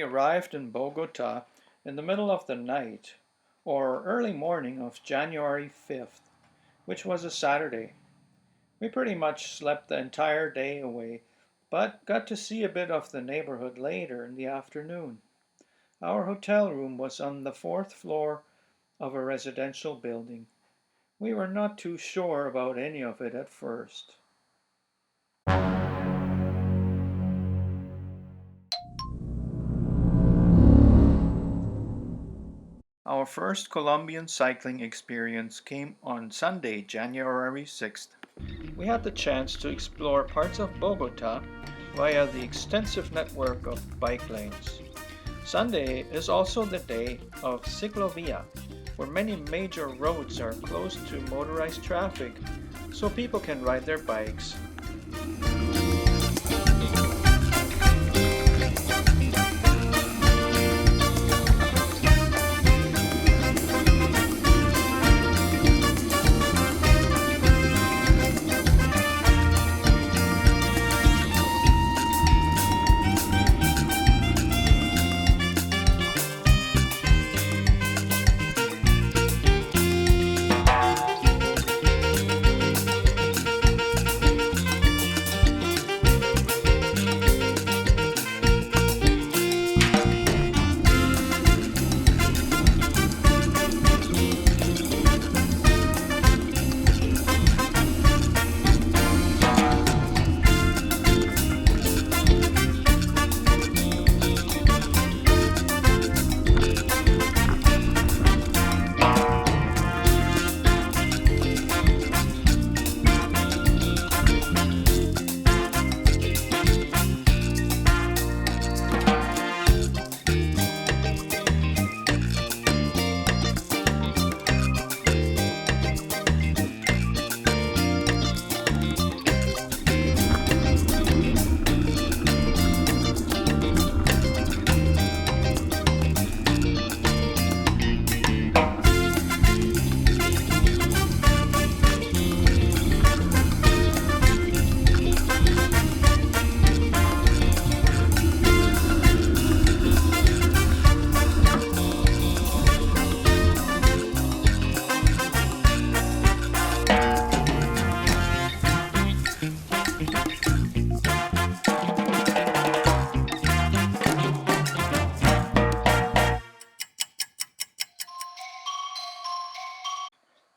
We arrived in Bogota in the middle of the night or early morning of January 5th, which was a Saturday. We pretty much slept the entire day away, but got to see a bit of the neighborhood later in the afternoon. Our hotel room was on the fourth floor of a residential building. We were not too sure about any of it at first. Our first Colombian cycling experience came on Sunday, January 6th. We had the chance to explore parts of Bogota via the extensive network of bike lanes. Sunday is also the day of Ciclovia, where many major roads are closed to motorized traffic so people can ride their bikes.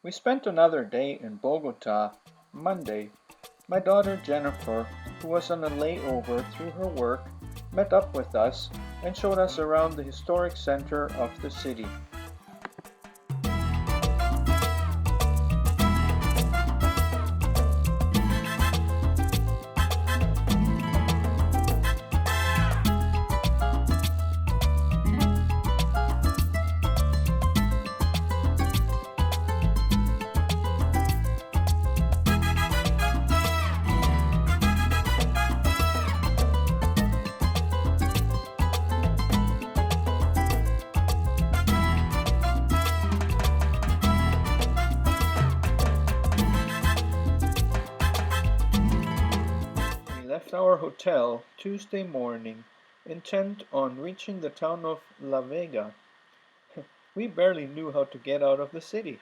We spent another day in Bogota Monday. My daughter Jennifer, who was on a layover through her work, met up with us and showed us around the historic center of the city. Left our hotel Tuesday morning, intent on reaching the town of La Vega. We barely knew how to get out of the city.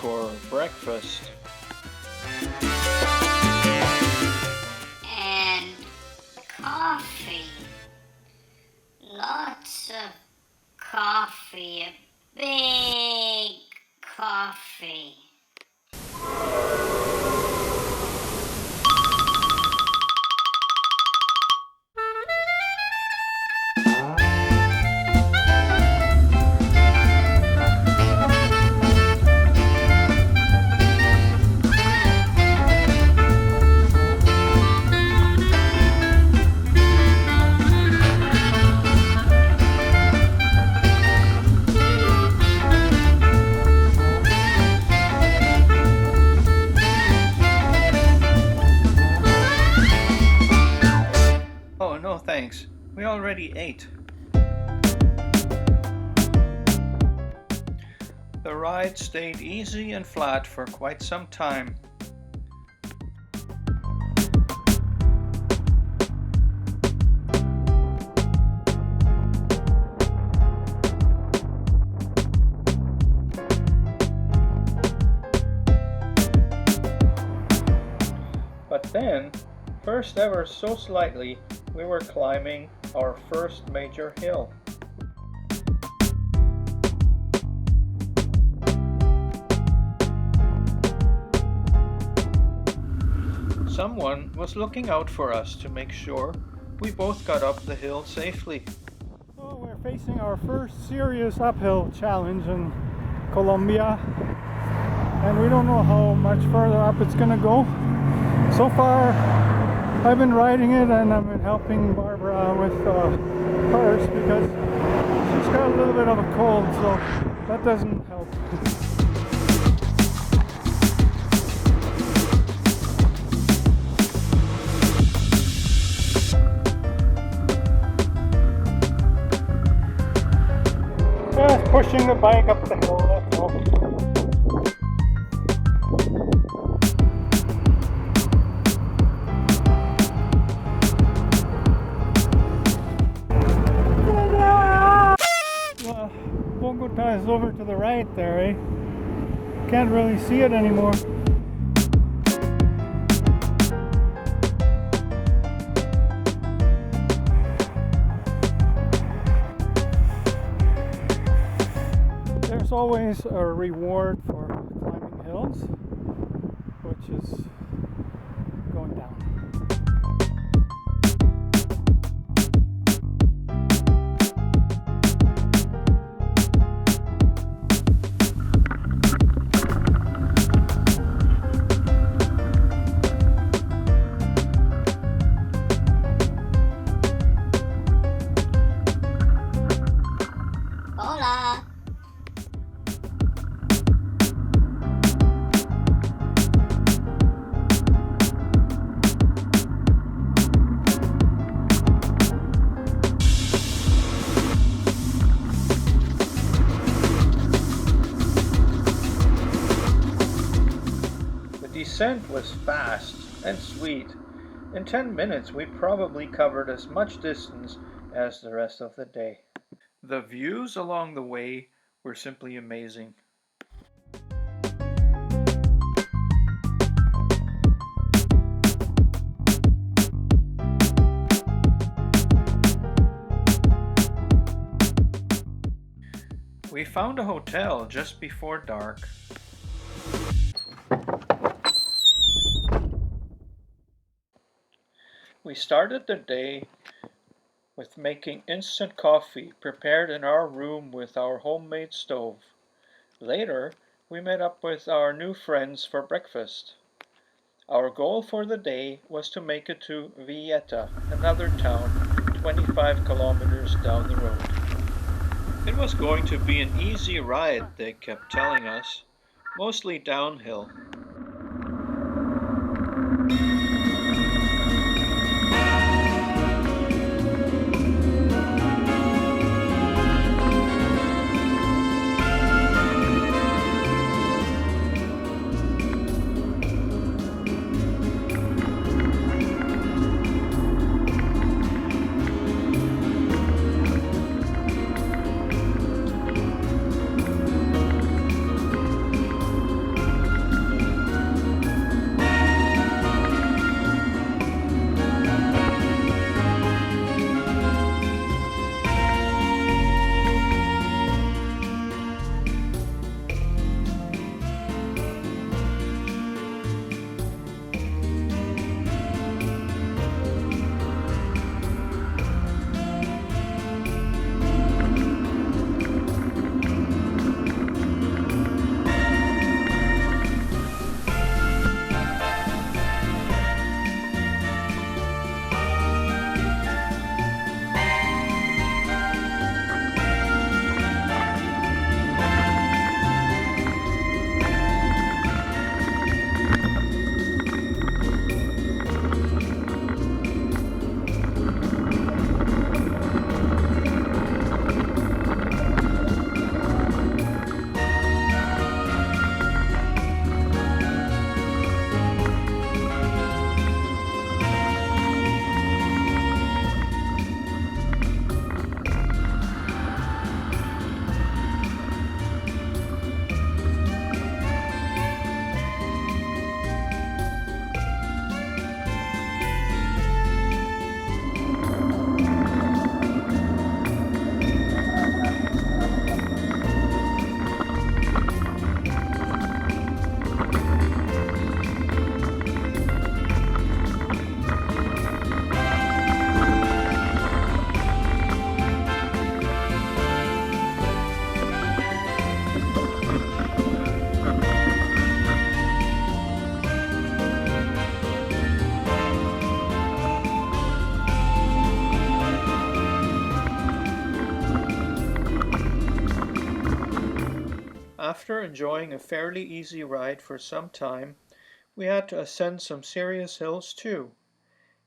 for breakfast. And coffee. Lots of coffee. A big coffee. Oh, no thanks. We already ate. The ride stayed easy and flat for quite some time. But then, first ever so slightly, we were climbing our first major hill. Someone was looking out for us to make sure we both got up the hill safely. So we're facing our first serious uphill challenge in Colombia, and we don't know how much further up it's gonna go. So far I've been riding it and I've been helping Barbara with hers because she's got a little bit of a cold, so that doesn't help. Just pushing the bike up the hill, that's all. Bogota is over to the right there, eh? Can't really see it anymore. There's always a reward for climbing hills, which is going down. Hola. The descent was fast and sweet. In 10 minutes we probably covered as much distance as the rest of the day. The views along the way were simply amazing. We found a hotel just before dark. We started the day with making instant coffee prepared in our room with our homemade stove. Later, we met up with our new friends for breakfast. Our goal for the day was to make it to Jeta, another town 25 kilometers down the road. It was going to be an easy ride, they kept telling us, mostly downhill. After enjoying a fairly easy ride for some time, we had to ascend some serious hills too.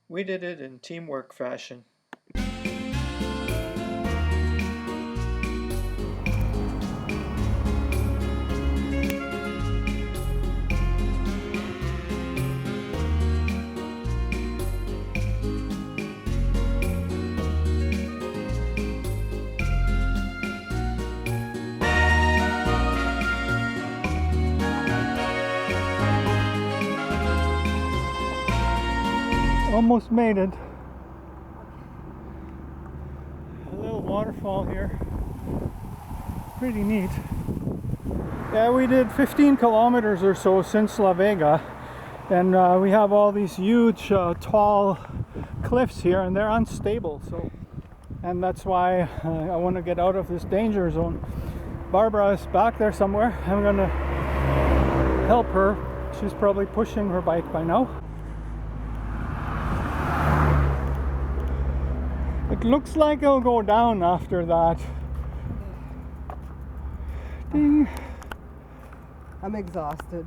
We did it in teamwork fashion. Almost made it. A little waterfall here. Pretty neat. Yeah, we did 15 kilometers or so since La Vega, and we have all these huge tall cliffs here, and they're unstable, and that's why I want to get out of this danger zone. Barbara is back there somewhere. I'm gonna help her. She's probably pushing her bike by now. It looks like it'll go down after that. Ding. I'm exhausted.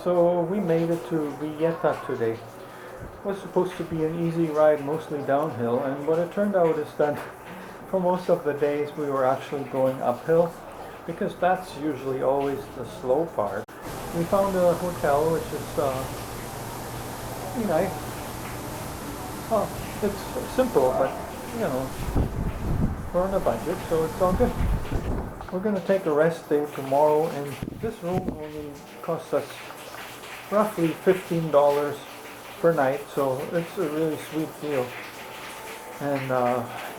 So we made it to Jeta today. It was supposed to be an easy ride, mostly downhill, and what it turned out is that for most of the days we were actually going uphill, because that's usually always the slow part. We found a hotel which is pretty nice. Well, it's simple, but you know, we're on a budget, so it's all good. We're going to take a rest day tomorrow, and this room only costs us roughly $15 per night, so it's a really sweet deal. And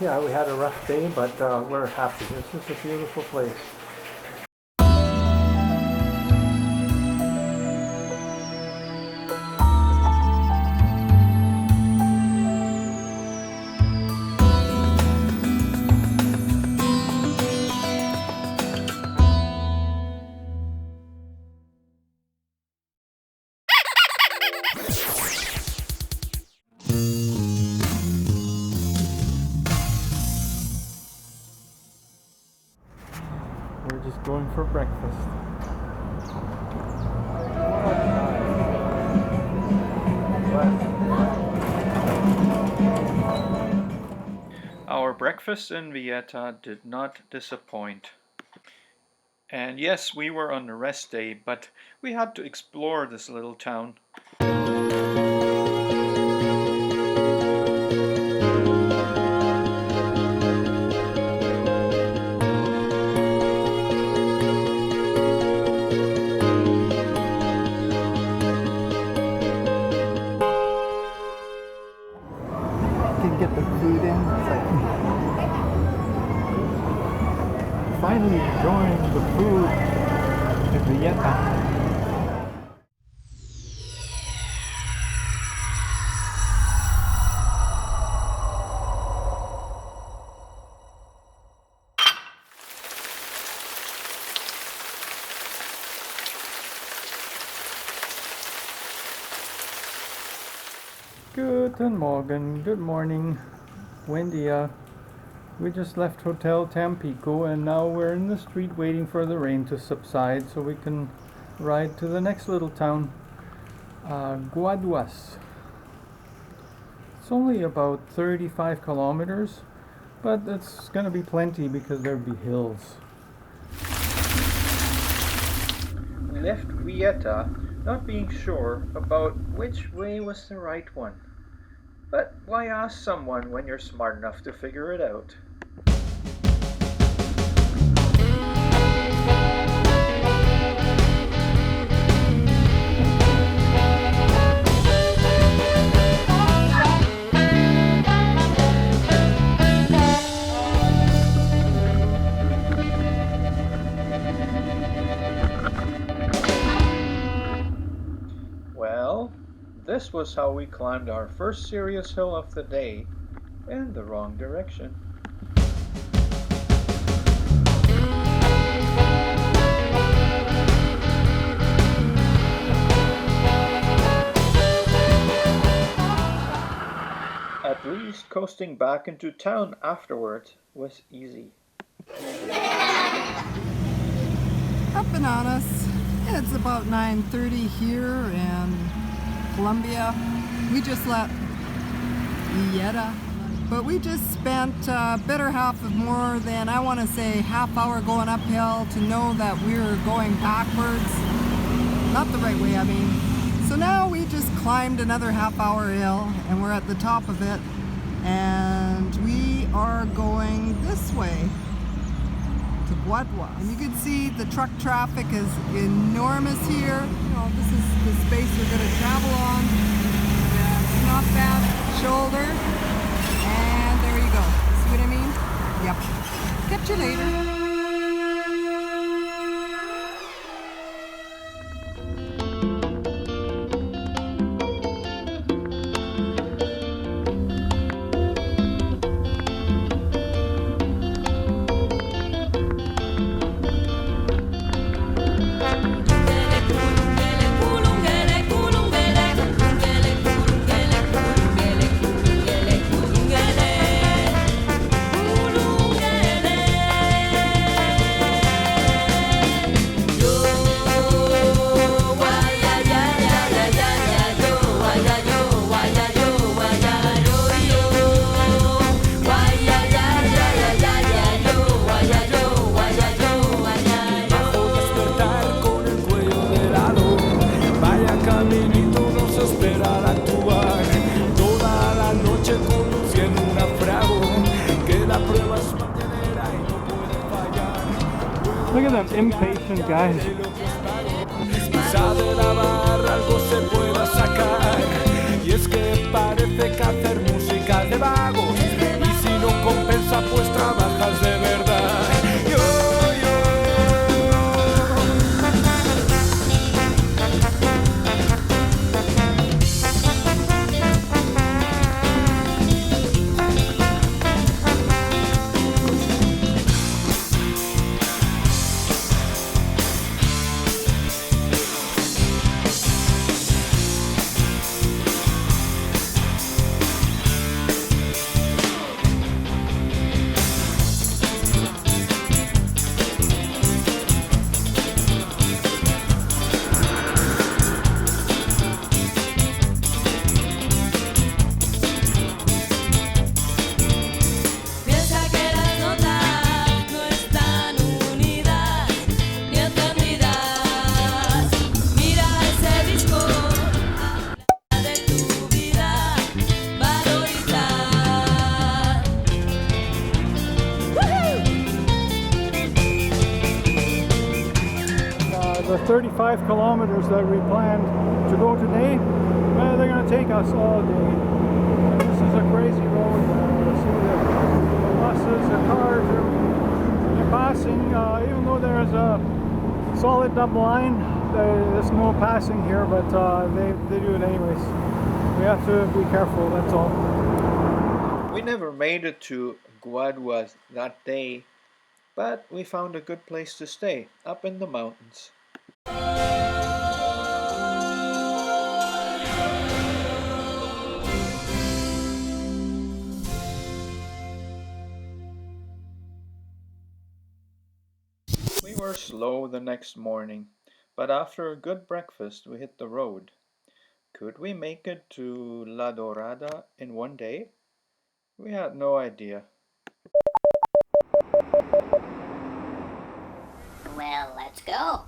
yeah, we had a rough day, but we're happy. This is a beautiful place. We're just going for breakfast. Our breakfast in Jeta did not disappoint. And yes, we were on a rest day, but we had to explore this little town. Get the food in. It's like Finally enjoying the food in the Jeta. Guten Morgen, good morning, buen dia. We just left Hotel Tampico and now we're in the street waiting for the rain to subside so we can ride to the next little town, Guaduas. It's only about 35 kilometers, but it's gonna be plenty because there'll be hills. We left Jeta not being sure about which way was the right one. But why ask someone when you're smart enough to figure it out? Well, this was how we climbed our first serious hill of the day in the wrong direction. At least coasting back into town afterward was easy. Up and on us. It's about 9:30 here in Colombia. We just left Jeta, but we just spent a better half of more than, I want to say, half hour going uphill to know that we were going backwards. Not the right way, I mean. So now we just climbed another half-hour hill and we're at the top of it, and we are going this way to Guadua. And you can see the truck traffic is enormous here. You know, this is the space we're going to travel on. Yeah, it's not bad shoulder. And there you go. See what I mean? Yep. Catch you later. Look at them impatient guys. Quizá de la barra algo se pueda sacar. Y es que parece que hacer música de vagos. Y si no compensa, pues trabajas de verdad. The 35 kilometers that we planned to go today, they're going to take us all day. And this is a crazy road. See the buses, the cars, they're passing. Even though there's a solid double line, there's no passing here, but they do it anyways. We have to be careful, that's all. We never made it to Guadua that day, but we found a good place to stay up in the mountains. We were slow the next morning, but after a good breakfast we hit the road. Could we make it to La Dorada in one day? We had no idea. Well, let's go.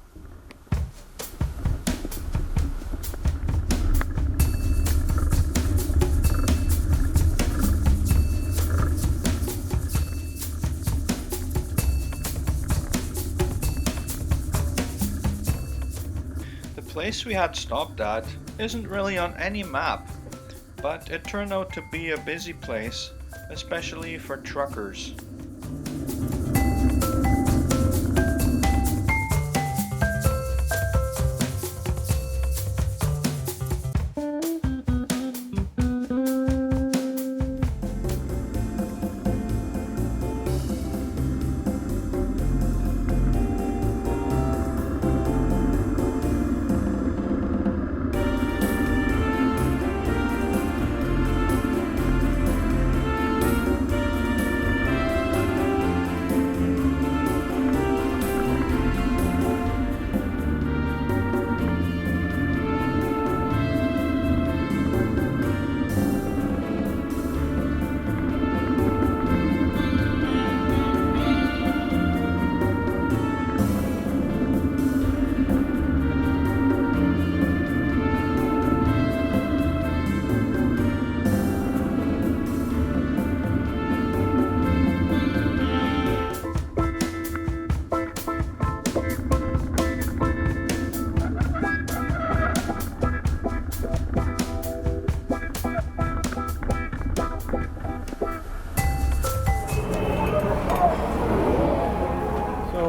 place we had stopped at isn't really on any map, but it turned out to be a busy place, especially for truckers.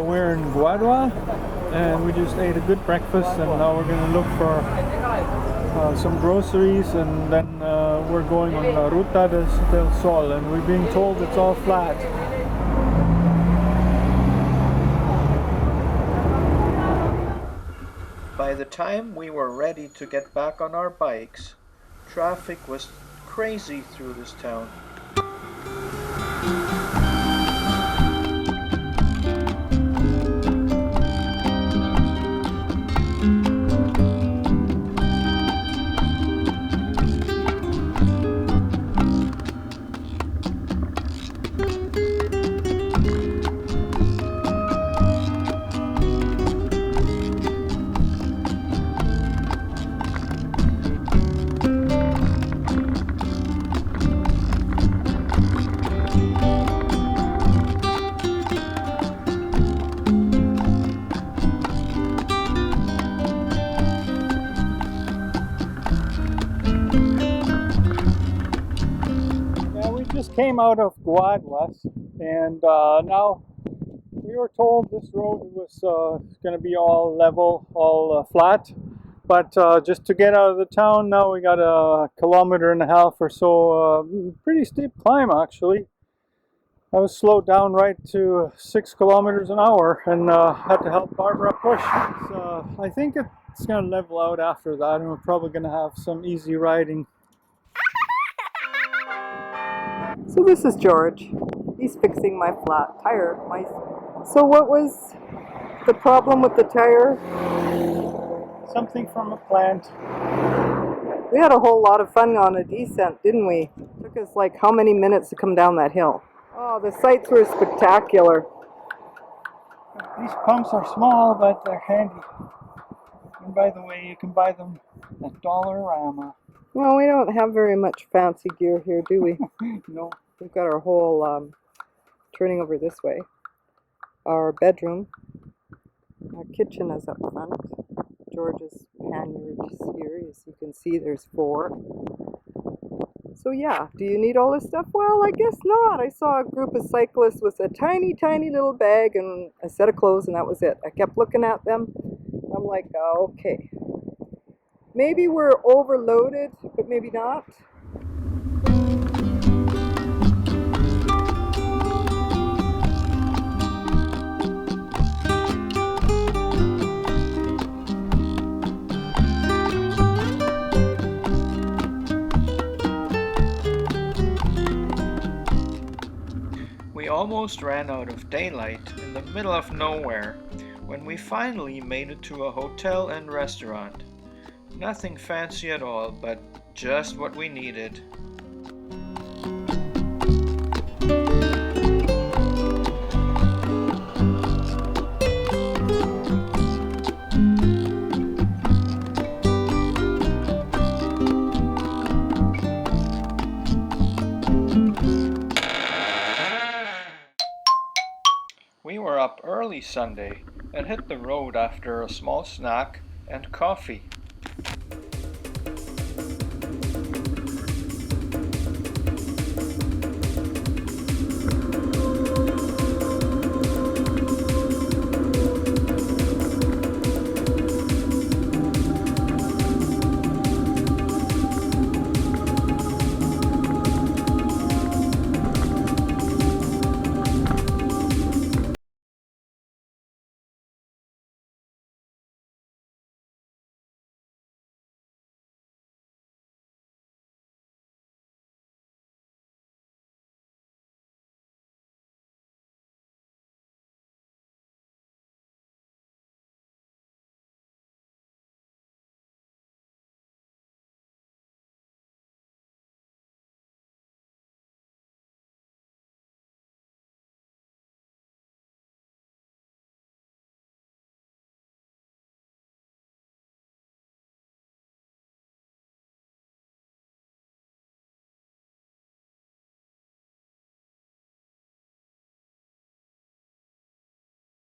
We're in Guadua and we just ate a good breakfast, and now we're going to look for some groceries, and then we're going on La Ruta del Sol, and we're being told it's all flat. By the time we were ready to get back on our bikes, traffic was crazy through this town. Came out of Guaduas, and now we were told this road was going to be all level, all flat, but just to get out of the town now we got a kilometer and a half or so, pretty steep climb actually. I was slowed down right to 6 kilometers an hour and had to help Barbara push. I think it's going to level out after that, and we're probably going to have some easy riding. So this is George. He's fixing my flat tire. So what was the problem with the tire? Something from a plant. We had a whole lot of fun on a descent, didn't we? It took us like how many minutes to come down that hill? Oh, the sights were spectacular. These pumps are small, but they're handy. And by the way, you can buy them at Dollarama. Well, we don't have very much fancy gear here, do we? No. We've got our whole, turning over this way, our bedroom. Our kitchen is up front. George's panniers here, as you can see, there's 4. So yeah, do you need all this stuff? Well, I guess not. I saw a group of cyclists with a tiny, tiny little bag and a set of clothes, and that was it. I kept looking at them. I'm like, oh, okay. Maybe we're overloaded, but maybe not. We almost ran out of daylight in the middle of nowhere when we finally made it to a hotel and restaurant. Nothing fancy at all, but just what we needed. We were up early Sunday and hit the road after a small snack and coffee.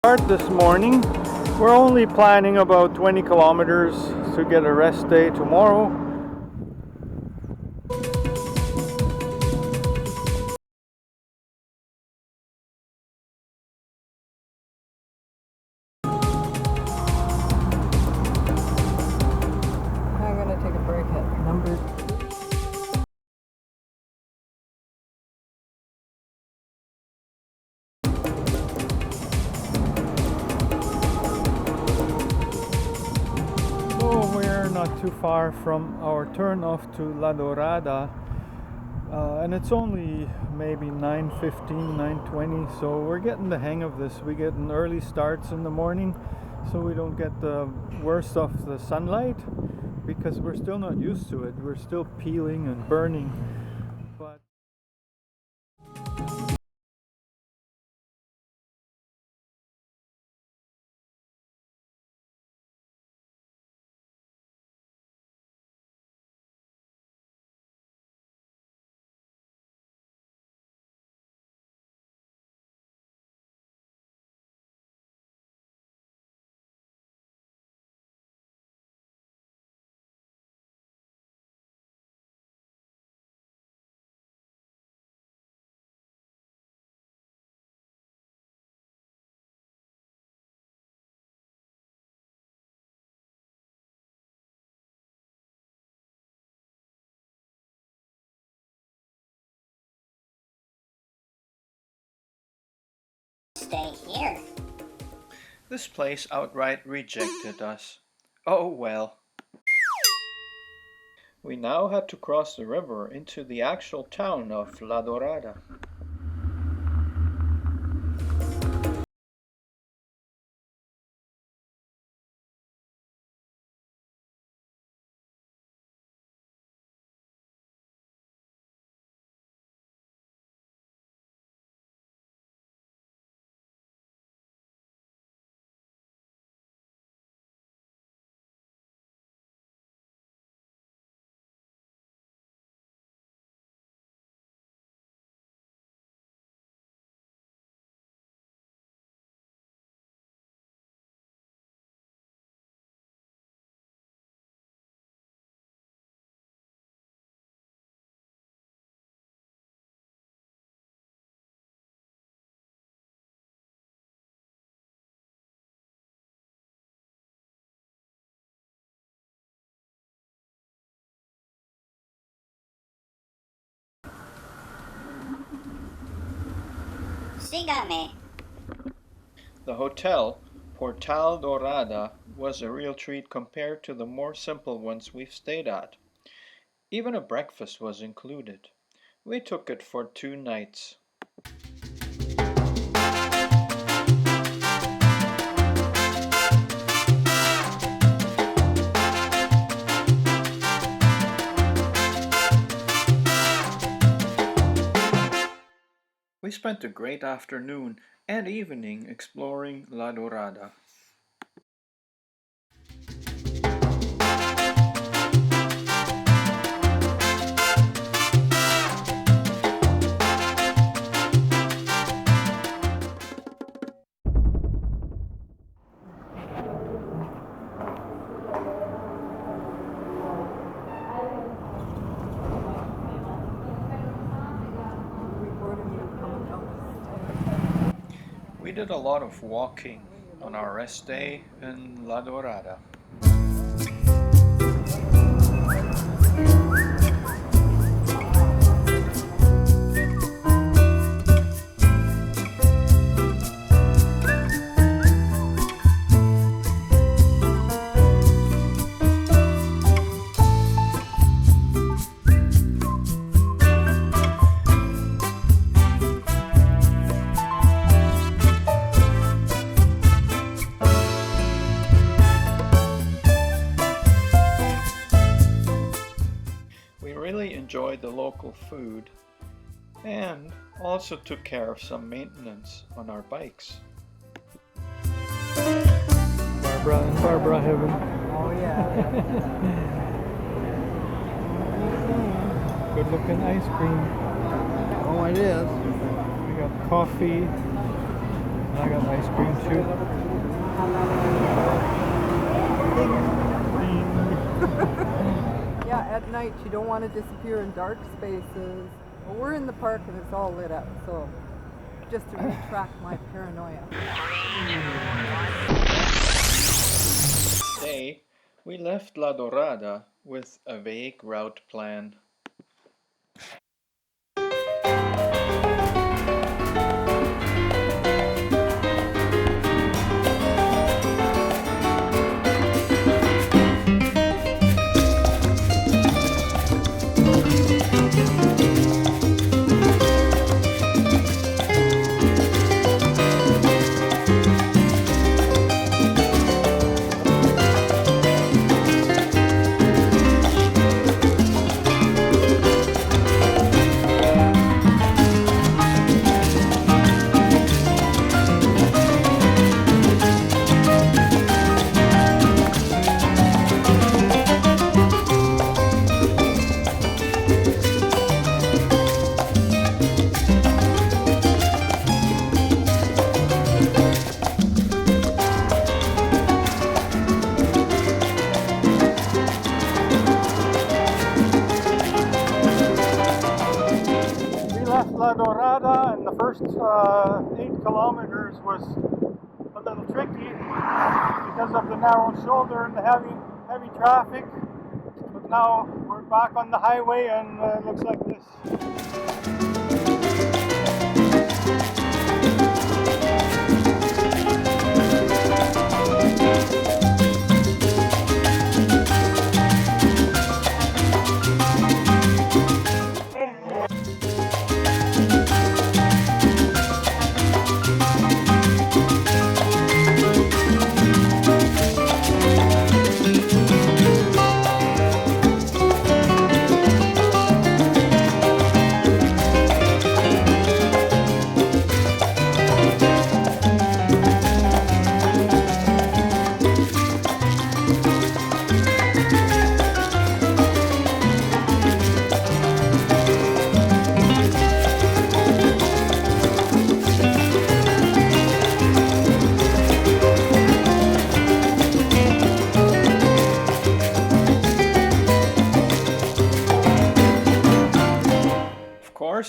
Start this morning. We're only planning about 20 kilometers to get a rest day tomorrow. I'm gonna take a break at number. So we're not too far from our turn off to La Dorada, and it's only maybe 9:15, 9:20, so we're getting the hang of this. We get an early starts in the morning so we don't get the worst of the sunlight, because we're still not used to it. We're still peeling and burning. But Stay here. This place outright rejected us. Oh well. We now had to cross the river into the actual town of La Dorada. Sígame. The hotel, Portal Dorada, was a real treat compared to the more simple ones we've stayed at. Even a breakfast was included. We took it for 2 nights. We spent a great afternoon and evening exploring La Dorada. We did a lot of walking on our rest day in La Dorada. Enjoyed the local food and also took care of some maintenance on our bikes. Barbara and Barbara heaven. Oh yeah. Good looking ice cream. Oh, it is. We got coffee. And I got ice cream too. Yeah, at night you don't want to disappear in dark spaces. Well, we're in the park and it's all lit up, so just to retract my paranoia. Today, we left La Dorada with a vague route plan. La Dorada, and the first 8 kilometers was a little tricky because of the narrow shoulder and the heavy traffic. But now we're back on the highway and it looks like this.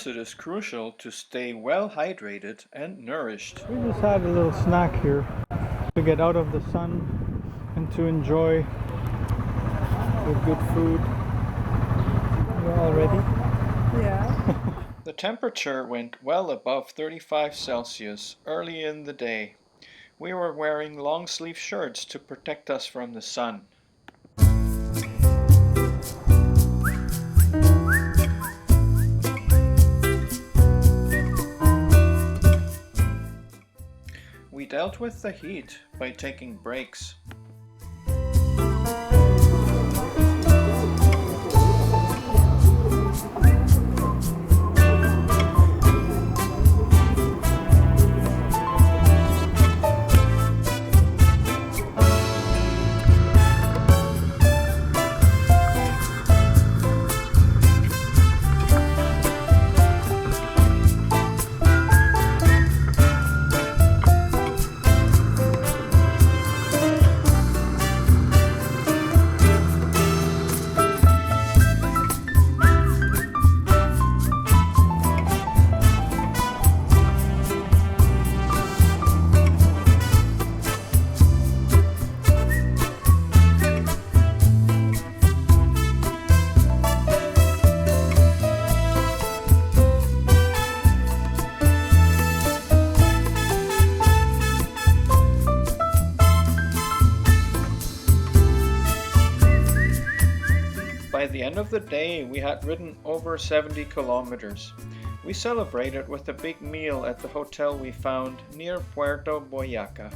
It is crucial to stay well hydrated and nourished. We just had a little snack here to get out of the sun and to enjoy the good food. You're all ready? Yeah. The temperature went well above 35 Celsius early in the day. We were wearing long sleeve shirts to protect us from the sun. We dealt with the heat by taking breaks. end of the day, we had ridden over 70 kilometers. We celebrated with a big meal at the hotel we found near Puerto Boyaca.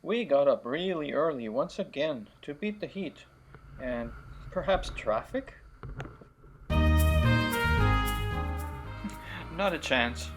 We got up really early once again to beat the heat and perhaps traffic? Not a chance.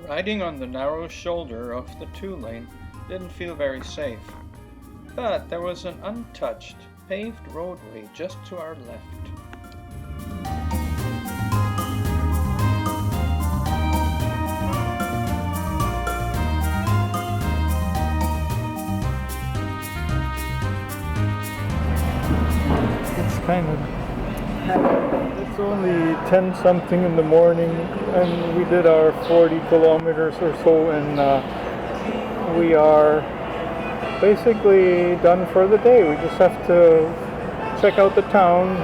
Riding on the narrow shoulder of the two-lane didn't feel very safe, but there was an untouched, paved roadway just to our left. It's kind of, it's only 10 something in the morning and we did our 40 kilometers or so, and we are basically done for the day. We just have to check out the town,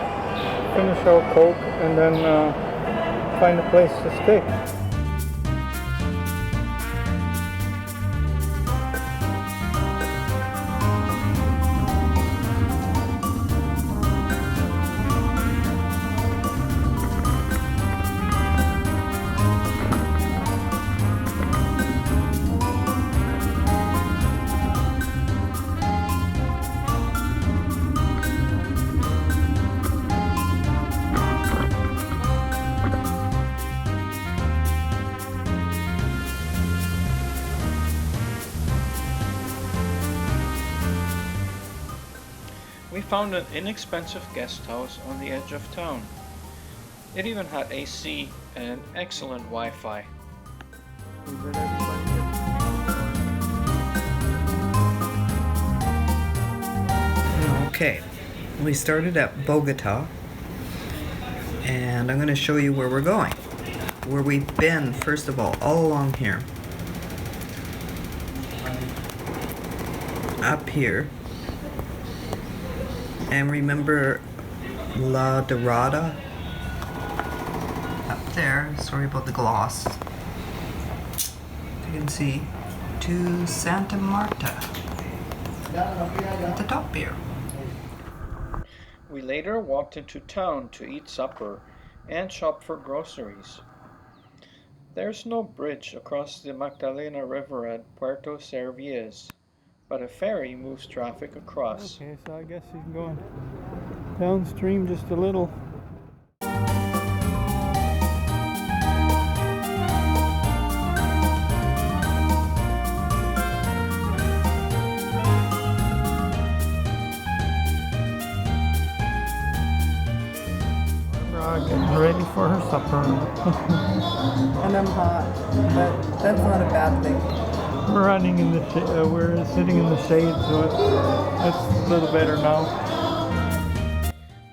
finish our Coke, and then find a place to stay. We found an inexpensive guest house on the edge of town. It even had AC and excellent Wi-Fi. Okay, we started at Bogota, and I'm going to show you where we're going. Where we've been, first of all along here. Up here. And remember La Dorada? Up there, sorry about the gloss. You can see to Santa Marta at the top here. We later walked into town to eat supper and shop for groceries. There's no bridge across the Magdalena River at Puerto Servies, but a ferry moves traffic across. Okay, so I guess he's going downstream just a little. Getting ready for her supper. And I'm hot, but that's not a bad thing. We're running in the we're sitting in the shade, so it's a little better now.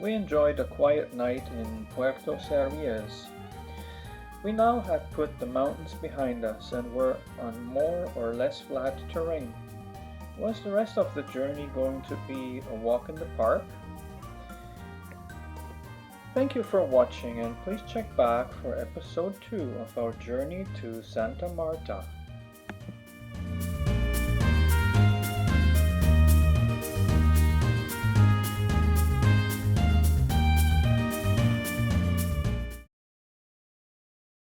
We enjoyed a quiet night in Puerto Servies. We now had put the mountains behind us and were on more or less flat terrain. Was the rest of the journey going to be a walk in the park? Thank you for watching, and please check back for episode 2 of our journey to Santa Marta.